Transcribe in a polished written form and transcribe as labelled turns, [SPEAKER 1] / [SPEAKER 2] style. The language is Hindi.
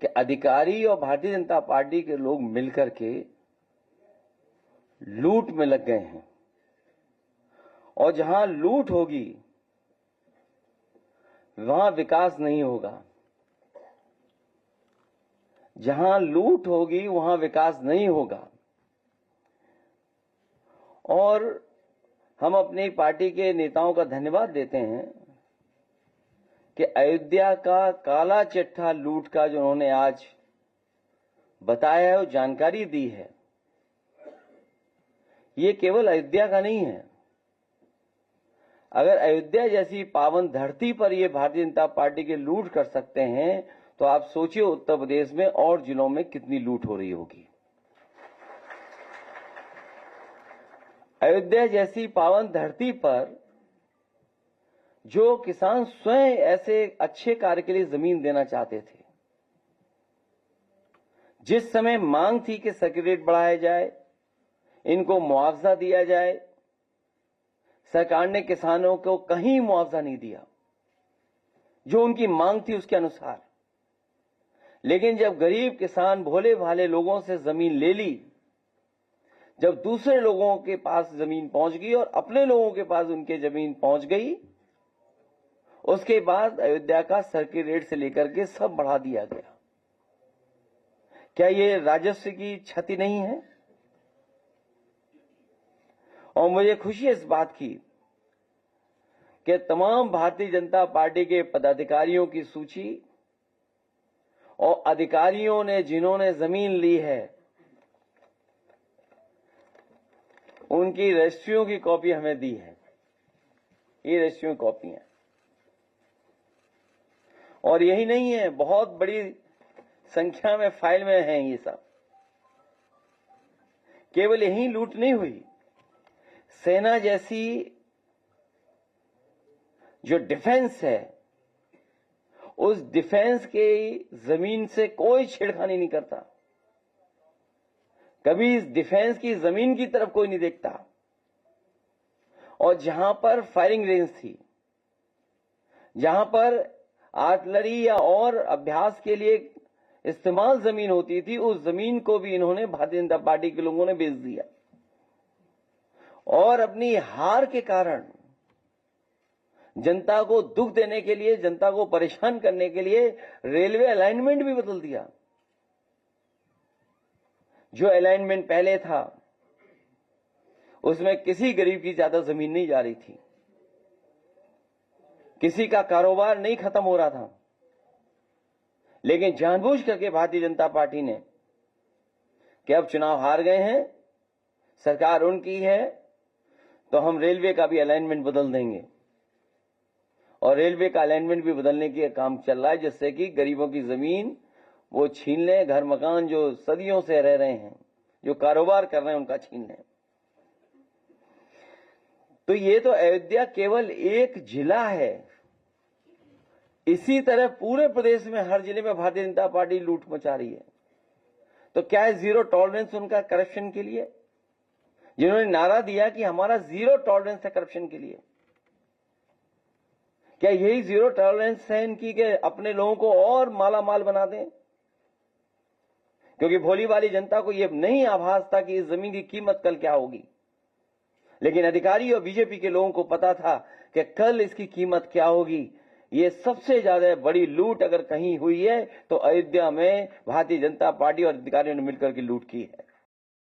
[SPEAKER 1] कि अधिकारी और भारतीय जनता पार्टी के लोग मिलकर के लूट में लग गए हैं, और जहां लूट होगी वहां विकास नहीं होगा। जहां लूट होगी वहां विकास नहीं होगा। और हम अपनी पार्टी के नेताओं का धन्यवाद देते हैं कि अयोध्या का काला चिट्ठा लूट का जो उन्होंने आज बताया है, वो जानकारी दी है, ये केवल अयोध्या का नहीं है। अगर अयोध्या जैसी पावन धरती पर ये भारतीय जनता पार्टी के लूट कर सकते हैं, तो आप सोचिए उत्तर प्रदेश में और जिलों में कितनी लूट हो रही होगी। अयोध्या जैसी पावन धरती पर जो किसान स्वयं ऐसे अच्छे कार्य के लिए जमीन देना चाहते थे, जिस समय मांग थी कि सर्किट रेट बढ़ाया जाए, इनको मुआवजा दिया जाए, सरकार ने किसानों को कहीं मुआवजा नहीं दिया जो उनकी मांग थी उसके अनुसार। लेकिन जब गरीब किसान भोले भाले लोगों से जमीन ले ली, जब दूसरे लोगों के पास जमीन पहुंच गई और अपने लोगों के पास उनके जमीन पहुंच गई, उसके बाद अयोध्या का सर्किट रेट से लेकर के सब बढ़ा दिया गया। क्या ये राजस्व की क्षति नहीं है? और मुझे खुशी है इस बात की कि तमाम भारतीय जनता पार्टी के पदाधिकारियों की सूची और अधिकारियों ने जिन्होंने जमीन ली है, उनकी रजिस्ट्रियों की कॉपी हमें दी है। ये रजिस्ट्रियों की कॉपी है। और यही नहीं है, बहुत बड़ी संख्या में फाइल में हैं ये सब। केवल यही लूट नहीं हुई, सेना जैसी जो डिफेंस है, उस डिफेंस के जमीन से कोई छेड़खानी नहीं करता। कभी इस डिफेंस की जमीन की तरफ कोई नहीं देखता। और जहां पर फायरिंग रेंज थी, जहां पर आर्टिलरी या और अभ्यास के लिए इस्तेमाल जमीन होती थी, उस जमीन को भी इन्होंने भारतीय जनता पार्टी के लोगों ने बेच दिया। और अपनी हार के कारण जनता को दुख देने के लिए, जनता को परेशान करने के लिए रेलवे अलाइनमेंट भी बदल दिया। जो अलाइनमेंट पहले था उसमें किसी गरीब की ज्यादा जमीन नहीं जा रही थी, किसी का कारोबार नहीं खत्म हो रहा था। लेकिन जानबूझ करके भारतीय जनता पार्टी ने कि अब चुनाव हार गए हैं, सरकार उनकी है, तो हम रेलवे का भी अलाइनमेंट बदल देंगे। और रेलवे का अलाइनमेंट भी बदलने के काम चल रहा है, जिससे कि गरीबों की जमीन वो छीन लें, घर मकान जो सदियों से रह रहे हैं, जो कारोबार कर रहे हैं, उनका छीन लें। तो ये तो अयोध्या केवल एक जिला है। इसी तरह पूरे प्रदेश में हर जिले में भारतीय जनता पार्टी लूट मचा रही है। तो क्या है जीरो टॉलरेंस उनका करप्शन के लिए? जिन्होंने नारा दिया कि हमारा जीरो टॉलरेंस है करप्शन के लिए, क्या यही जीरो टॉलरेंस है इनकी कि अपने लोगों को और माला माल बना दें? क्योंकि भोली वाली जनता को यह नहीं आभास था कि इस जमीन की कीमत कल क्या होगी। लेकिन अधिकारी और बीजेपी के लोगों को पता था कि कल इसकी कीमत क्या होगी। ये सबसे ज्यादा बड़ी लूट अगर कहीं हुई है तो अयोध्या में भारतीय जनता पार्टी और अधिकारियों ने मिलकर के लूट की है।